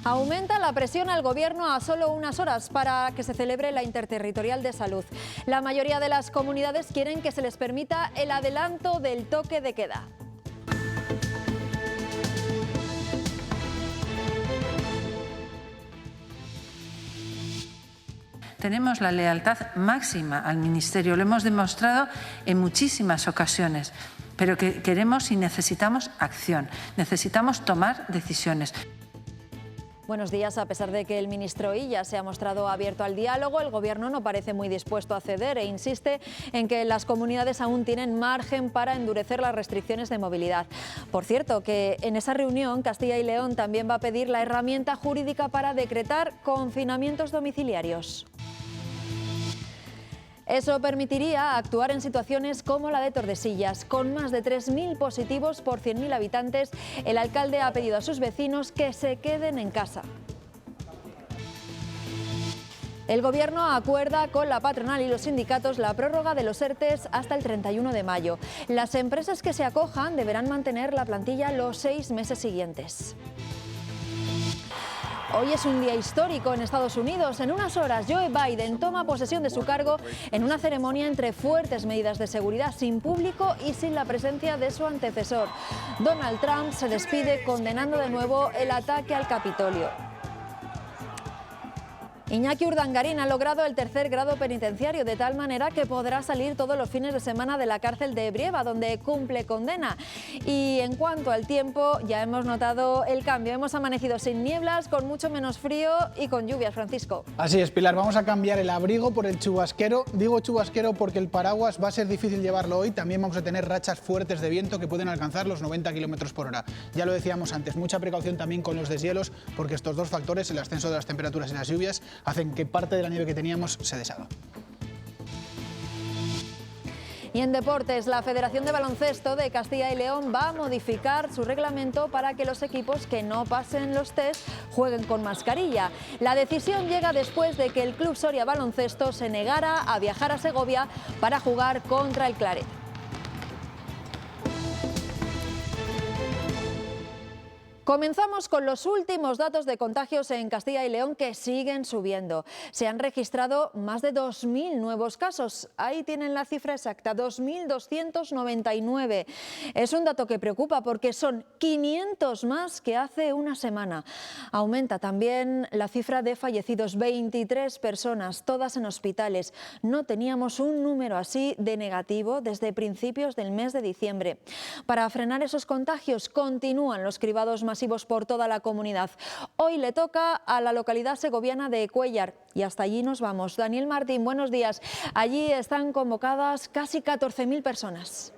Aumenta la presión al Gobierno a solo unas horas para que se celebre la Interterritorial de Salud. La mayoría de las comunidades quieren que se les permita el adelanto del toque de queda. Tenemos la lealtad máxima al Ministerio, lo hemos demostrado en muchísimas ocasiones, pero que queremos y necesitamos acción, necesitamos tomar decisiones. Buenos días. A pesar de que el ministro Illa se ha mostrado abierto al diálogo, el Gobierno no parece muy dispuesto a ceder e insiste en que las comunidades aún tienen margen para endurecer las restricciones de movilidad. Por cierto, que en esa reunión Castilla y León también va a pedir la herramienta jurídica para decretar confinamientos domiciliarios. Eso permitiría actuar en situaciones como la de Tordesillas. Con más de 3.000 positivos por 100.000 habitantes, el alcalde ha pedido a sus vecinos que se queden en casa. El Gobierno acuerda con la patronal y los sindicatos la prórroga de los ERTEs hasta el 31 de mayo. Las empresas que se acojan deberán mantener la plantilla los 6 meses siguientes. Hoy es un día histórico en Estados Unidos. En unas horas, Joe Biden toma posesión de su cargo en una ceremonia entre fuertes medidas de seguridad, sin público y sin la presencia de su antecesor. Donald Trump se despide condenando de nuevo el ataque al Capitolio. Iñaki Urdangarín ha logrado el 3er grado penitenciario, de tal manera que podrá salir todos los fines de semana de la cárcel de Brieva, donde cumple condena. Y en cuanto al tiempo, ya hemos notado el cambio. Hemos amanecido sin nieblas, con mucho menos frío y con lluvias, Francisco. Así es, Pilar. Vamos a cambiar el abrigo por el chubasquero. Digo chubasquero porque el paraguas va a ser difícil llevarlo hoy. También vamos a tener rachas fuertes de viento que pueden alcanzar los 90 km por hora. Ya lo decíamos antes, mucha precaución también con los deshielos, porque estos dos factores, el ascenso de las temperaturas y las lluvias, hacen que parte de la nieve que teníamos se deshaga. Y en deportes, la Federación de Baloncesto de Castilla y León va a modificar su reglamento para que los equipos que no pasen los test jueguen con mascarilla. La decisión llega después de que el Club Soria Baloncesto se negara a viajar a Segovia para jugar contra el Claret. Comenzamos con los últimos datos de contagios en Castilla y León, que siguen subiendo. Se han registrado más de 2.000 nuevos casos. Ahí tienen la cifra exacta, 2.299. Es un dato que preocupa porque son 500 más que hace una semana. Aumenta también la cifra de fallecidos, 23 personas, todas en hospitales. No teníamos un número así de negativo desde principios del mes de diciembre. Para frenar esos contagios continúan los cribados masivos por toda la comunidad. Hoy le toca a la localidad segoviana de Cuéllar y hasta allí nos vamos. Daniel Martín, buenos días. Allí están convocadas casi 14.000 personas.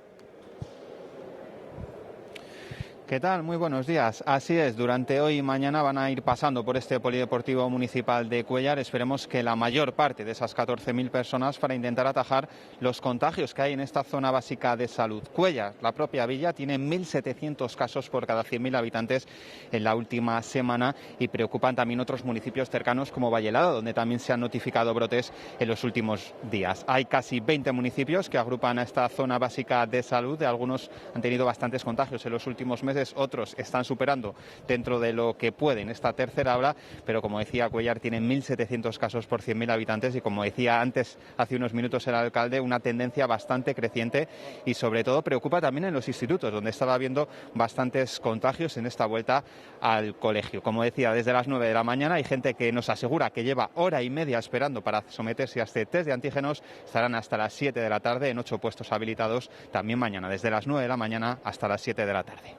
¿Qué tal? Muy buenos días. Así es, durante hoy y mañana van a ir pasando por este polideportivo municipal de Cuéllar. Esperemos que la mayor parte de esas 14.000 personas, para intentar atajar los contagios que hay en esta zona básica de salud. Cuéllar, la propia villa, tiene 1.700 casos por cada 100.000 habitantes en la última semana, y preocupan también otros municipios cercanos como Vallelado, donde también se han notificado brotes en los últimos días. Hay casi 20 municipios que agrupan a esta zona básica de salud. Algunos han tenido bastantes contagios en los últimos meses. Otros están superando dentro de lo que pueden esta tercera ola, pero como decía, Cuéllar tiene 1.700 casos por 100.000 habitantes y, como decía antes, hace unos minutos el alcalde, una tendencia bastante creciente, y sobre todo preocupa también en los institutos, donde estaba habiendo bastantes contagios en esta vuelta al colegio. Como decía, desde las 9 de la mañana hay gente que nos asegura que lleva hora y media esperando para someterse a este test de antígenos. Estarán hasta las 7 de la tarde en 8 puestos habilitados también mañana, desde las 9 de la mañana hasta las 7 de la tarde.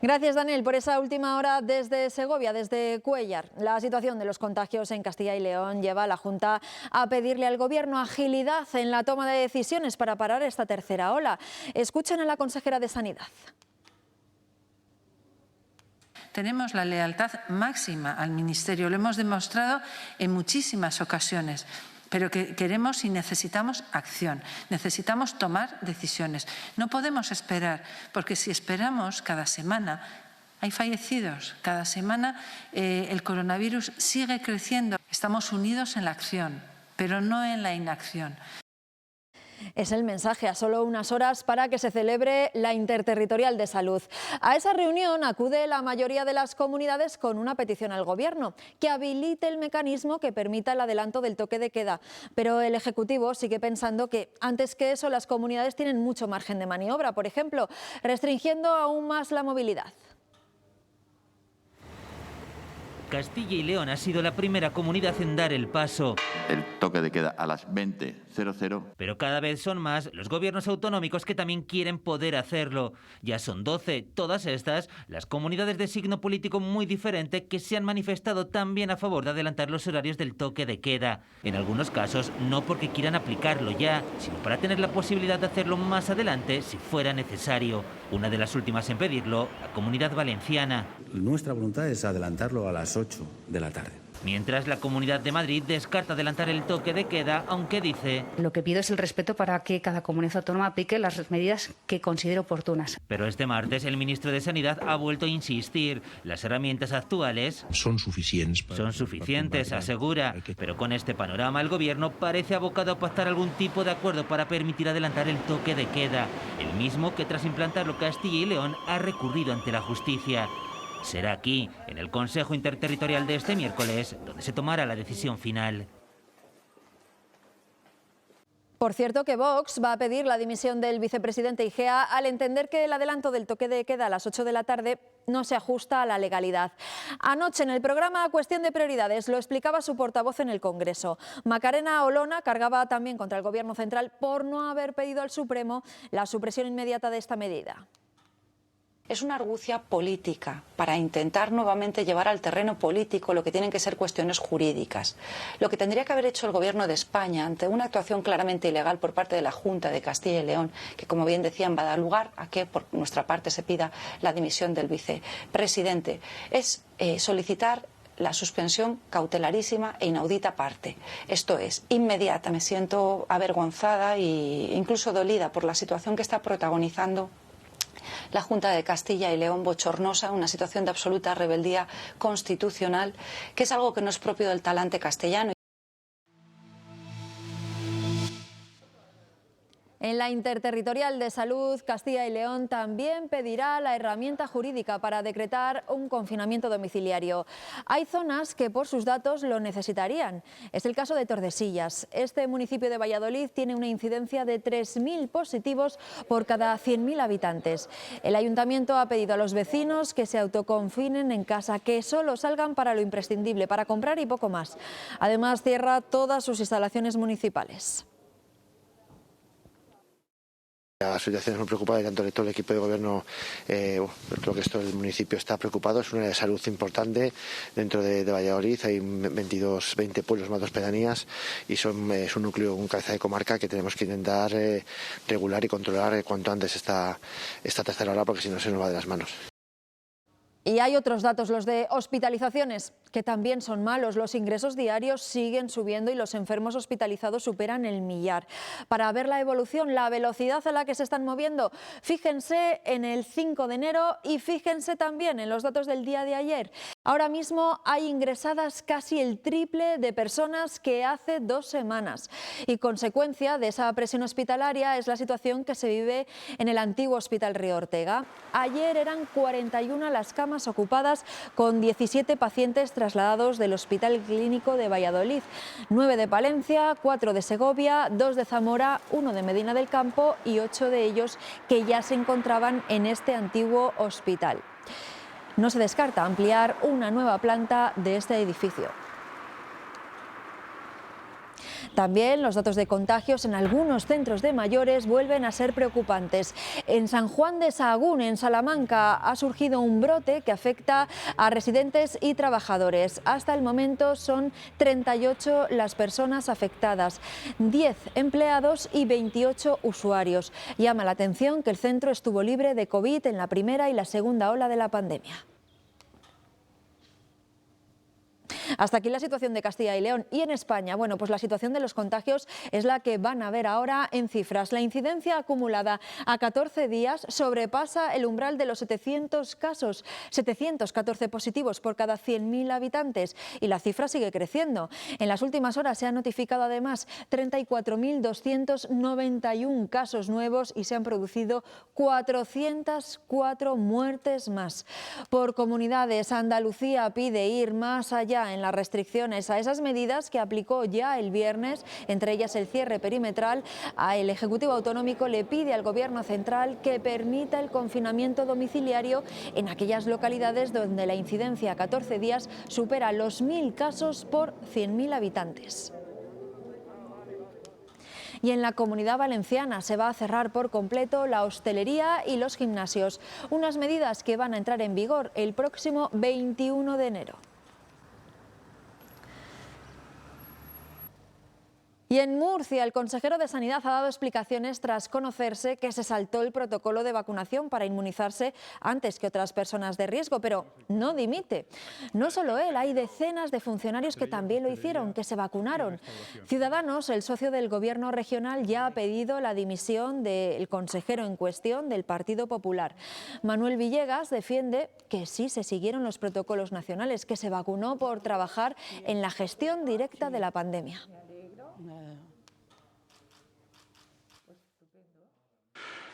Gracias, Daniel, por esa última hora desde Segovia, desde Cuéllar. La situación de los contagios en Castilla y León lleva a la Junta a pedirle al Gobierno agilidad en la toma de decisiones para parar esta tercera ola. Escuchen a la consejera de Sanidad. Tenemos la lealtad máxima al Ministerio, lo hemos demostrado en muchísimas ocasiones. Pero que queremos y necesitamos acción, necesitamos tomar decisiones. No podemos esperar, porque si esperamos cada semana hay fallecidos, cada semana el coronavirus sigue creciendo. Estamos unidos en la acción, pero no en la inacción. Es el mensaje a solo unas horas para que se celebre la Interterritorial de Salud. A esa reunión acude la mayoría de las comunidades con una petición al Gobierno, que habilite el mecanismo que permita el adelanto del toque de queda. Pero el Ejecutivo sigue pensando que antes que eso las comunidades tienen mucho margen de maniobra, por ejemplo, restringiendo aún más la movilidad. Castilla y León ha sido la primera comunidad en dar el paso. El toque de queda a las 20:00. Pero cada vez son más los gobiernos autonómicos que también quieren poder hacerlo. Ya son 12, todas estas, las comunidades de signo político muy diferente que se han manifestado también a favor de adelantar los horarios del toque de queda. En algunos casos, no porque quieran aplicarlo ya, sino para tener la posibilidad de hacerlo más adelante si fuera necesario. Una de las últimas en pedirlo, la Comunidad Valenciana. Nuestra voluntad es adelantarlo a las 8 de la tarde. Mientras la Comunidad de Madrid descarta adelantar el toque de queda, aunque dice... Lo que pido es el respeto para que cada comunidad autónoma aplique las medidas que considere oportunas. Pero este martes el ministro de Sanidad ha vuelto a insistir. Las herramientas actuales son suficientes, asegura. Pero con este panorama el Gobierno parece abocado a pactar algún tipo de acuerdo para permitir adelantar el toque de queda. El mismo que tras implantarlo Castilla y León ha recurrido ante la justicia. Será aquí, en el Consejo Interterritorial de este miércoles, donde se tomará la decisión final. Por cierto que Vox va a pedir la dimisión del vicepresidente Igea al entender que el adelanto del toque de queda a las 8 de la tarde no se ajusta a la legalidad. Anoche en el programa Cuestión de Prioridades lo explicaba su portavoz en el Congreso. Macarena Olona cargaba también contra el Gobierno central por no haber pedido al Supremo la supresión inmediata de esta medida. Es una argucia política para intentar nuevamente llevar al terreno político lo que tienen que ser cuestiones jurídicas. Lo que tendría que haber hecho el Gobierno de España ante una actuación claramente ilegal por parte de la Junta de Castilla y León, que como bien decían va a dar lugar a que por nuestra parte se pida la dimisión del vicepresidente, es solicitar la suspensión cautelarísima e inaudita parte. Esto es, inmediata. Me siento avergonzada e incluso dolida por la situación que está protagonizando la Junta de Castilla y León, bochornosa, una situación de absoluta rebeldía constitucional, que es algo que no es propio del talante castellano. En la Interterritorial de Salud, Castilla y León también pedirá la herramienta jurídica para decretar un confinamiento domiciliario. Hay zonas que por sus datos lo necesitarían. Es el caso de Tordesillas. Este municipio de Valladolid tiene una incidencia de 3.000 positivos por cada 100.000 habitantes. El ayuntamiento ha pedido a los vecinos que se autoconfinen en casa, que solo salgan para lo imprescindible, para comprar y poco más. Además, cierra todas sus instalaciones municipales. La situación es muy preocupante, tanto todo el equipo de gobierno, creo que esto el municipio está preocupado. Es una área de salud importante dentro de Valladolid. Hay 20 pueblos más 2 pedanías y es un núcleo, un cabeza de comarca que tenemos que intentar regular y controlar cuanto antes esta tercera ola, porque si no se nos va de las manos. Y hay otros datos, los de hospitalizaciones, que también son malos. Los ingresos diarios siguen subiendo y los enfermos hospitalizados superan el 1.000.000. Para ver la evolución, la velocidad a la que se están moviendo, fíjense en el 5 de enero y fíjense también en los datos del día de ayer. Ahora mismo hay ingresadas casi el triple de personas que hace 2 semanas. Y consecuencia de esa presión hospitalaria es la situación que se vive en el antiguo Hospital Río Ortega. Ayer eran 41 las camas ocupadas con 17 pacientes trasladados del Hospital Clínico de Valladolid, 9 de Palencia, 4 de Segovia, 2 de Zamora, 1 de Medina del Campo y 8 de ellos que ya se encontraban en este antiguo hospital. No se descarta ampliar una nueva planta de este edificio. También los datos de contagios en algunos centros de mayores vuelven a ser preocupantes. En San Juan de Sahagún, en Salamanca, ha surgido un brote que afecta a residentes y trabajadores. Hasta el momento son 38 las personas afectadas, 10 empleados y 28 usuarios. Llama la atención que el centro estuvo libre de COVID en la primera y la segunda ola de la pandemia. Hasta aquí la situación de Castilla y León. Y en España, bueno, pues la situación de los contagios es la que van a ver ahora en cifras. La incidencia acumulada a 14 días sobrepasa el umbral de los 700 casos, 714 positivos por cada 100.000 habitantes, y la cifra sigue creciendo. En las últimas horas se han notificado además 34.291 casos nuevos y se han producido 404 muertes más. Por comunidades, Andalucía pide ir más allá en las restricciones a esas medidas que aplicó ya el viernes, entre ellas el cierre perimetral. El Ejecutivo Autonómico le pide al Gobierno central que permita el confinamiento domiciliario en aquellas localidades donde la incidencia a 14 días supera los 1.000 casos por 100.000 habitantes. Y en la Comunidad Valenciana se va a cerrar por completo la hostelería y los gimnasios, unas medidas que van a entrar en vigor el próximo 21 de enero. Y en Murcia, el consejero de Sanidad ha dado explicaciones tras conocerse que se saltó el protocolo de vacunación para inmunizarse antes que otras personas de riesgo, pero no dimite. No solo él, hay decenas de funcionarios que también lo hicieron, que se vacunaron. Ciudadanos, el socio del Gobierno regional, ya ha pedido la dimisión del consejero en cuestión del Partido Popular. Manuel Villegas defiende que sí se siguieron los protocolos nacionales, que se vacunó por trabajar en la gestión directa de la pandemia.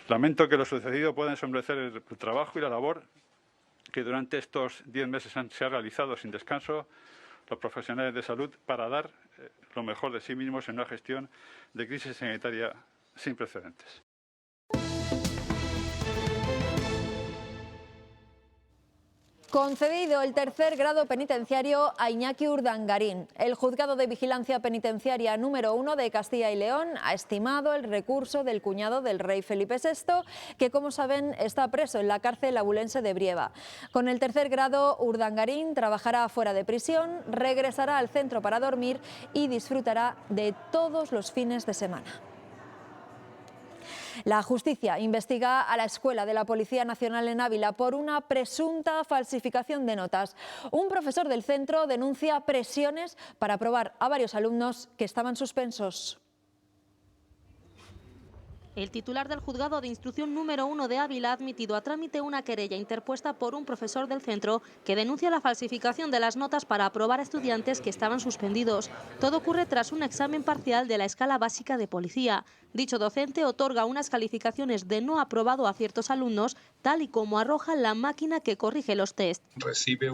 Lamento que lo sucedido pueda ensombrecer el trabajo y la labor que durante estos 10 meses se ha realizado sin descanso los profesionales de salud para dar lo mejor de sí mismos en una gestión de crisis sanitaria sin precedentes. Concedido el tercer grado penitenciario a Iñaki Urdangarín. El Juzgado de Vigilancia Penitenciaria número 1 de Castilla y León ha estimado el recurso del cuñado del rey Felipe VI, que, como saben, está preso en la cárcel abulense de Brieva. Con el tercer grado, Urdangarín trabajará fuera de prisión, regresará al centro para dormir y disfrutará de todos los fines de semana. La justicia investiga a la Escuela de la Policía Nacional en Ávila por una presunta falsificación de notas. Un profesor del centro denuncia presiones para aprobar a varios alumnos que estaban suspensos. El titular del Juzgado de Instrucción número 1 de Ávila ha admitido a trámite una querella interpuesta por un profesor del centro que denuncia la falsificación de las notas para aprobar a estudiantes que estaban suspendidos. Todo ocurre tras un examen parcial de la escala básica de policía. Dicho docente otorga unas calificaciones de no aprobado a ciertos alumnos, tal y como arroja la máquina que corrige los test. Recibe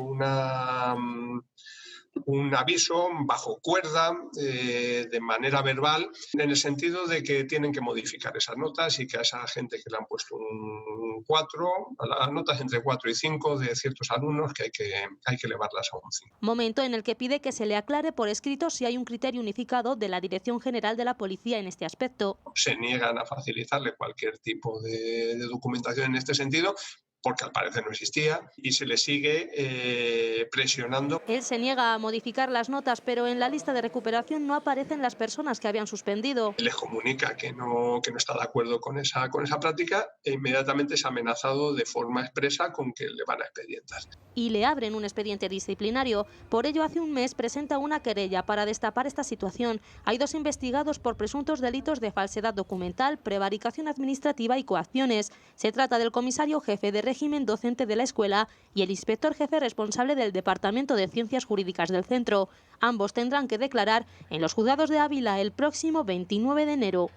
un aviso bajo cuerda, de manera verbal, en el sentido de que tienen que modificar esas notas y que a esa gente que le han puesto un 4, a las notas entre 4 y 5 de ciertos alumnos que hay que elevarlas a un 5. Momento en el que pide que se le aclare por escrito si hay un criterio unificado de la Dirección General de la Policía en este aspecto. Se niegan a facilitarle cualquier tipo de documentación en este sentido, porque al parecer no existía, y se le sigue presionando. Él se niega a modificar las notas, pero en la lista de recuperación no aparecen las personas que habían suspendido. Les comunica que no está de acuerdo con esa práctica e inmediatamente es amenazado de forma expresa con que le van a expedientar. Y le abren un expediente disciplinario. Por ello, hace un mes presenta una querella para destapar esta situación. Hay 2 investigados por presuntos delitos de falsedad documental, prevaricación administrativa y coacciones. Se trata del comisario jefe de régimen docente de la escuela y el inspector jefe responsable del Departamento de Ciencias Jurídicas del centro. Ambos tendrán que declarar en los juzgados de Ávila el próximo 29 de enero.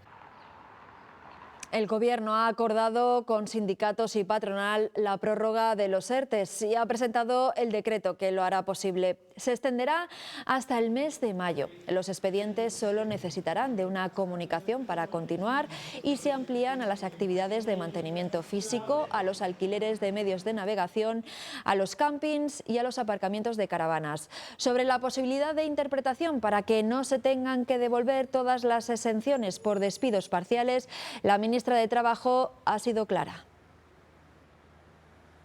El Gobierno ha acordado con sindicatos y patronal la prórroga de los ERTEs y ha presentado el decreto que lo hará posible. Se extenderá hasta el mes de mayo. Los expedientes solo necesitarán de una comunicación para continuar y se amplían a las actividades de mantenimiento físico, a los alquileres de medios de navegación, a los campings y a los aparcamientos de caravanas. Sobre la posibilidad de interpretación para que no se tengan que devolver todas las exenciones por despidos parciales, la ministra de Trabajo ha sido clara.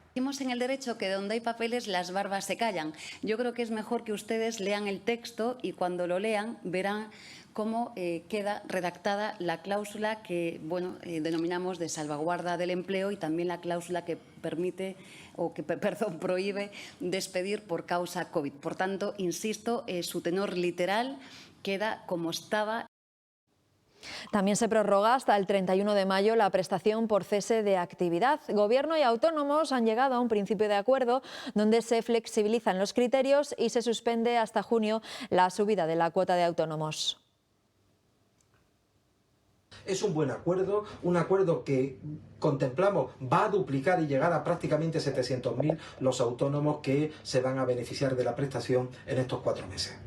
Decimos en el derecho que donde hay papeles las barbas se callan. Yo creo que es mejor que ustedes lean el texto y cuando lo lean verán cómo queda redactada la cláusula que denominamos de salvaguarda del empleo y también la cláusula que permite o que, perdón, prohíbe despedir por causa COVID. Por tanto, insisto, su tenor literal queda como estaba. También se prorroga hasta el 31 de mayo la prestación por cese de actividad. Gobierno y autónomos han llegado a un principio de acuerdo donde se flexibilizan los criterios y se suspende hasta junio la subida de la cuota de autónomos. Es un buen acuerdo, un acuerdo que contemplamos va a duplicar y llegar a prácticamente 700.000 los autónomos que se van a beneficiar de la prestación en estos 4 meses.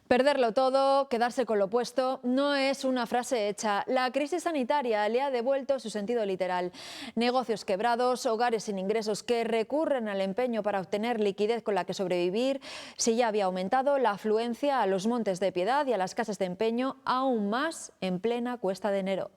Perderlo todo, quedarse con lo puesto, no es una frase hecha. La crisis sanitaria le ha devuelto su sentido literal. Negocios quebrados, hogares sin ingresos que recurren al empeño para obtener liquidez con la que sobrevivir. Si ya había aumentado la afluencia a los Montes de Piedad y a las casas de empeño, aún más en plena cuesta de enero.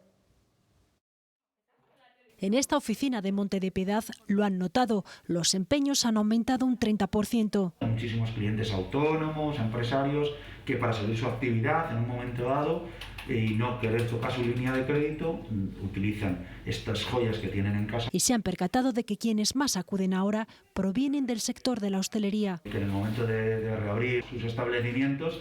En esta oficina de Monte de Piedad lo han notado, los empeños han aumentado un 30%. Hay muchísimos clientes autónomos, empresarios, que para seguir su actividad en un momento dado y no querer tocar su línea de crédito, utilizan estas joyas que tienen en casa. Y se han percatado de que quienes más acuden ahora provienen del sector de la hostelería. Que en el momento de reabrir sus establecimientos,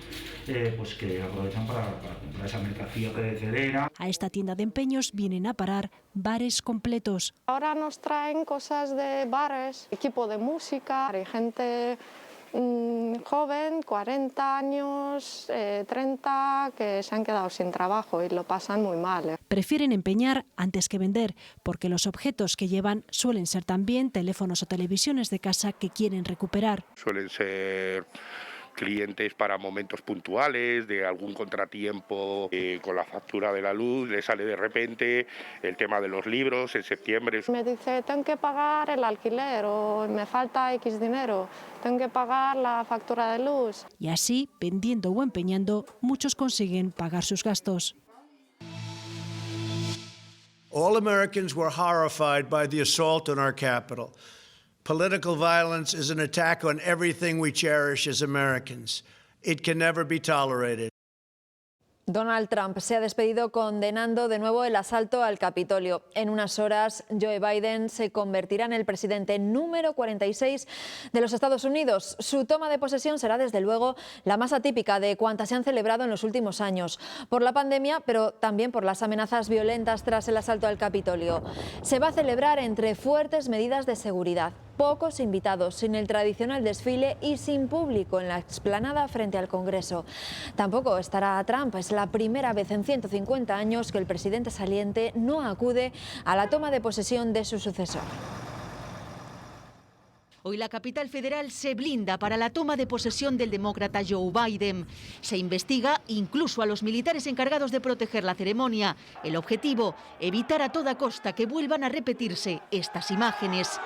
pues que aprovechan para comprar esa mercancía perecedera. A esta tienda de empeños vienen a parar bares completos. Ahora nos traen cosas de bares, equipo de música, hay gente joven, 40 años, 30, que se han quedado sin trabajo y lo pasan muy mal. Prefieren empeñar antes que vender, porque los objetos que llevan suelen ser también teléfonos o televisiones de casa que quieren recuperar. Suelen ser clientes para momentos puntuales, de algún contratiempo con la factura de la luz, le sale de repente el tema de los libros en septiembre. Me dice, tengo que pagar el alquiler o me falta X dinero, tengo que pagar la factura de luz. Y así, vendiendo o empeñando, muchos consiguen pagar sus gastos. All Americans were horrified by the assault on our capital. Political violence is an attack on everything we cherish as Americans. It can never be tolerated. Donald Trump se ha despedido condenando de nuevo el asalto al Capitolio. En unas horas, Joe Biden se convertirá en el presidente número 46 de los Estados Unidos. Su toma de posesión será, desde luego, la más atípica de cuantas se han celebrado en los últimos años, por la pandemia, pero también por las amenazas violentas tras el asalto al Capitolio. Se va a celebrar entre fuertes medidas de seguridad, pocos invitados, sin el tradicional desfile y sin público en la explanada frente al Congreso. Tampoco estará Trump. Es la primera vez en 150 años que el presidente saliente no acude a la toma de posesión de su sucesor. Hoy la capital federal se blinda para la toma de posesión del demócrata Joe Biden. Se investiga incluso a los militares encargados de proteger la ceremonia. El objetivo, evitar a toda costa que vuelvan a repetirse estas imágenes.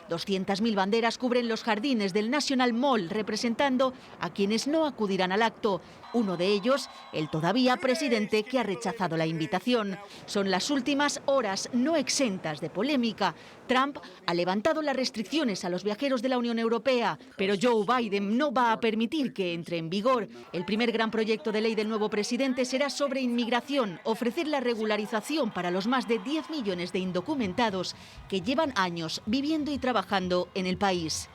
200.000 banderas cubren los jardines del National Mall, representando a quienes no acudirán al acto. Uno de ellos, el todavía presidente, que ha rechazado la invitación. Son las últimas horas no exentas de polémica. Trump ha levantado las restricciones a los viajeros de la Unión Europea, pero Joe Biden no va a permitir que entre en vigor. El primer gran proyecto de ley del nuevo presidente será sobre inmigración, ofrecer la regularización para los más de 10 millones de indocumentados que llevan años viviendo y trabajando en el país.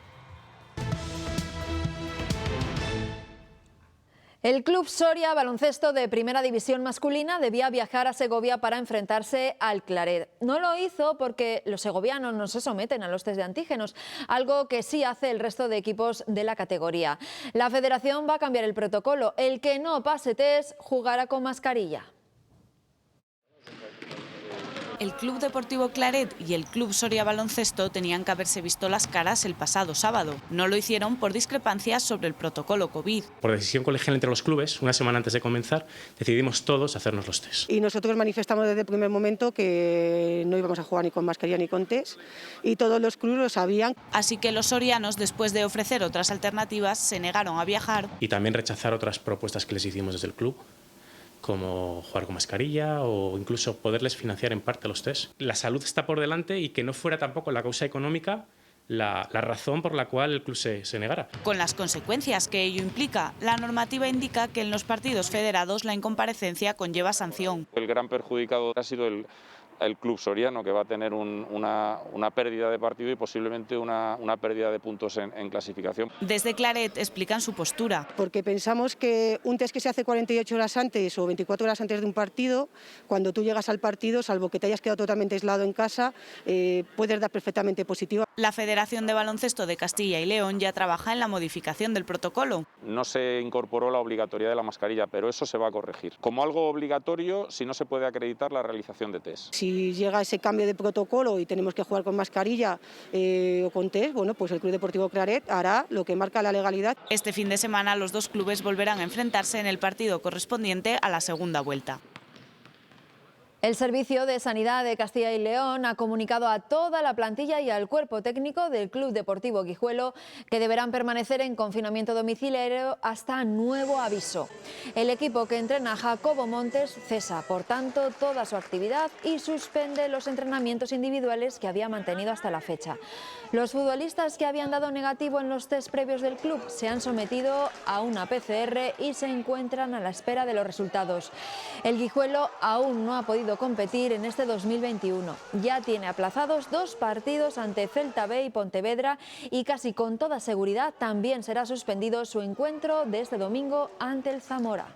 El Club Soria Baloncesto de Primera División masculina debía viajar a Segovia para enfrentarse al Claret. No lo hizo porque los segovianos no se someten a los test de antígenos, algo que sí hace el resto de equipos de la categoría. La federación va a cambiar el protocolo. El que no pase test jugará con mascarilla. El Club Deportivo Claret y el Club Soria Baloncesto tenían que haberse visto las caras el pasado sábado. No lo hicieron por discrepancias sobre el protocolo COVID. Por decisión colegial entre los clubes, una semana antes de comenzar, decidimos todos hacernos los test. Y nosotros manifestamos desde el primer momento que no íbamos a jugar ni con mascarilla ni con test, y todos los clubes lo sabían. Así que los sorianos, después de ofrecer otras alternativas, se negaron a viajar. Y también rechazar otras propuestas que les hicimos desde el club, como jugar con mascarilla o incluso poderles financiar en parte los test. La salud está por delante y que no fuera tampoco la causa económica la razón por la cual el club se negara. Con las consecuencias que ello implica, la normativa indica que en los partidos federados la incomparecencia conlleva sanción. El gran perjudicado ha sido el el club soriano, que va a tener una pérdida de partido y posiblemente una pérdida de puntos en clasificación. Desde Claret explican su postura. Porque pensamos que un test que se hace 48 horas antes o 24 horas antes de un partido, cuando tú llegas al partido, salvo que te hayas quedado totalmente aislado en casa, puedes dar perfectamente positivo. La Federación de Baloncesto de Castilla y León ya trabaja en la modificación del protocolo. No se incorporó la obligatoriedad de la mascarilla, pero eso se va a corregir. Como algo obligatorio si no se puede acreditar la realización de test. Si llega ese cambio de protocolo y tenemos que jugar con mascarilla o con test, bueno, pues el Club Deportivo Claret hará lo que marca la legalidad. Este fin de semana los dos clubes volverán a enfrentarse en el partido correspondiente a la segunda vuelta. El Servicio de Sanidad de Castilla y León ha comunicado a toda la plantilla y al cuerpo técnico del Club Deportivo Guijuelo que deberán permanecer en confinamiento domiciliario hasta nuevo aviso. El equipo que entrena a Jacobo Montes cesa, por tanto, toda su actividad y suspende los entrenamientos individuales que había mantenido hasta la fecha. Los futbolistas que habían dado negativo en los test previos del club se han sometido a una PCR y se encuentran a la espera de los resultados. El Guijuelo aún no ha podido competir en este 2021. Ya tiene aplazados 2 partidos ante Celta B y Pontevedra y casi con toda seguridad también será suspendido su encuentro de este domingo ante el Zamora.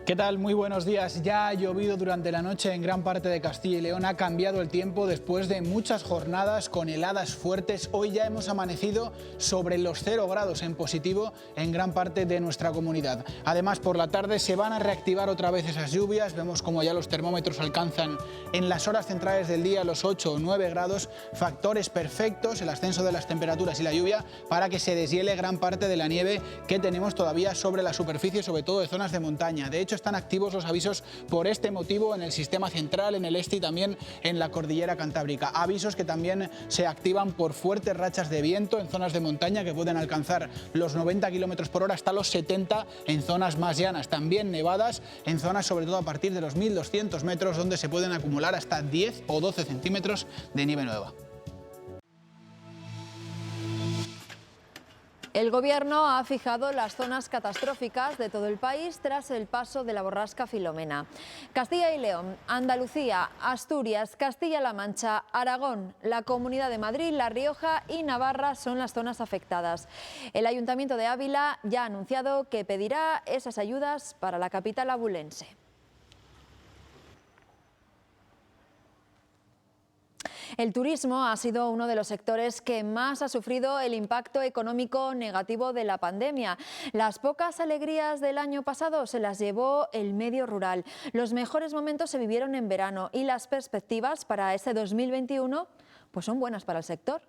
¿Qué tal? Muy buenos días. Ya ha llovido durante la noche en gran parte de Castilla y León. Ha cambiado el tiempo después de muchas jornadas con heladas fuertes. Hoy ya hemos amanecido sobre los 0 grados en positivo en gran parte de nuestra comunidad. Además, por la tarde se van a reactivar otra vez esas lluvias. Vemos como ya los termómetros alcanzan en las horas centrales del día los 8 o 9 grados. Factores perfectos, el ascenso de las temperaturas y la lluvia, para que se deshiele gran parte de la nieve que tenemos todavía sobre la superficie, sobre todo de zonas de montaña. De hecho, están activos los avisos por este motivo en el sistema central, en el este y también en la cordillera cantábrica. Avisos que también se activan por fuertes rachas de viento en zonas de montaña que pueden alcanzar los 90 km por hora hasta los 70 en zonas más llanas. También nevadas en zonas sobre todo a partir de los 1.200 metros donde se pueden acumular hasta 10 o 12 centímetros de nieve nueva. El Gobierno ha fijado las zonas catastróficas de todo el país tras el paso de la borrasca Filomena. Castilla y León, Andalucía, Asturias, Castilla-La Mancha, Aragón, la Comunidad de Madrid, La Rioja y Navarra son las zonas afectadas. El Ayuntamiento de Ávila ya ha anunciado que pedirá esas ayudas para la capital abulense. El turismo ha sido uno de los sectores que más ha sufrido el impacto económico negativo de la pandemia. Las pocas alegrías del año pasado se las llevó el medio rural. Los mejores momentos se vivieron en verano y las perspectivas para este 2021 pues son buenas para el sector.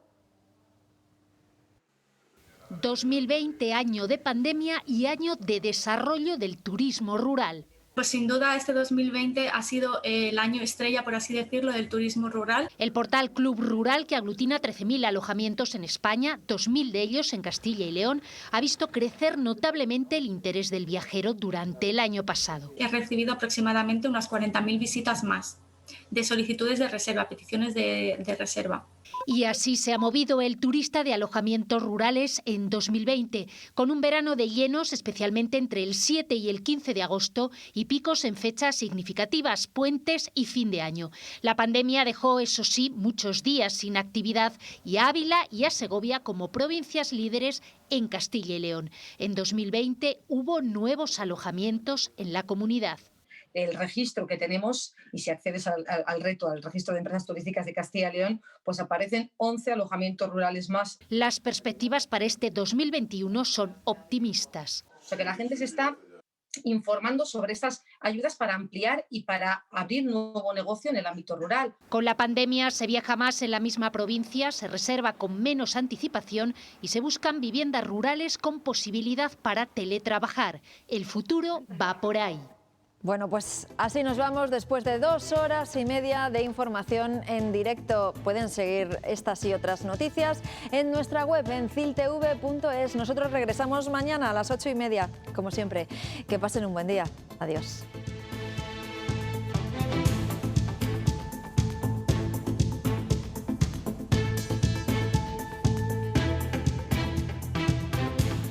2020, año de pandemia y año de desarrollo del turismo rural. Pues sin duda este 2020 ha sido el año estrella, por así decirlo, del turismo rural. El portal Club Rural, que aglutina 13.000 alojamientos en España, 2.000 de ellos en Castilla y León, ha visto crecer notablemente el interés del viajero durante el año pasado. He recibido aproximadamente unas 40.000 visitas más de solicitudes de reserva, peticiones de reserva. Y así se ha movido el turista de alojamientos rurales en 2020, con un verano de llenos, especialmente entre el 7 y el 15 de agosto, y picos en fechas significativas, puentes y fin de año. La pandemia dejó, eso sí, muchos días sin actividad, y a Ávila y a Segovia como provincias líderes en Castilla y León. En 2020 hubo nuevos alojamientos en la comunidad. El registro que tenemos, y si accedes al reto, al registro de empresas turísticas de Castilla y León, pues aparecen 11 alojamientos rurales más. Las perspectivas para este 2021 son optimistas. O sea que la gente se está informando sobre estas ayudas para ampliar y para abrir nuevo negocio en el ámbito rural. Con la pandemia se viaja más en la misma provincia, se reserva con menos anticipación y se buscan viviendas rurales con posibilidad para teletrabajar. El futuro va por ahí. Bueno, pues así nos vamos después de 2 horas y media de información en directo. Pueden seguir estas y otras noticias en nuestra web en ciltv.es. Nosotros regresamos mañana a las 8:30, como siempre. Que pasen un buen día. Adiós.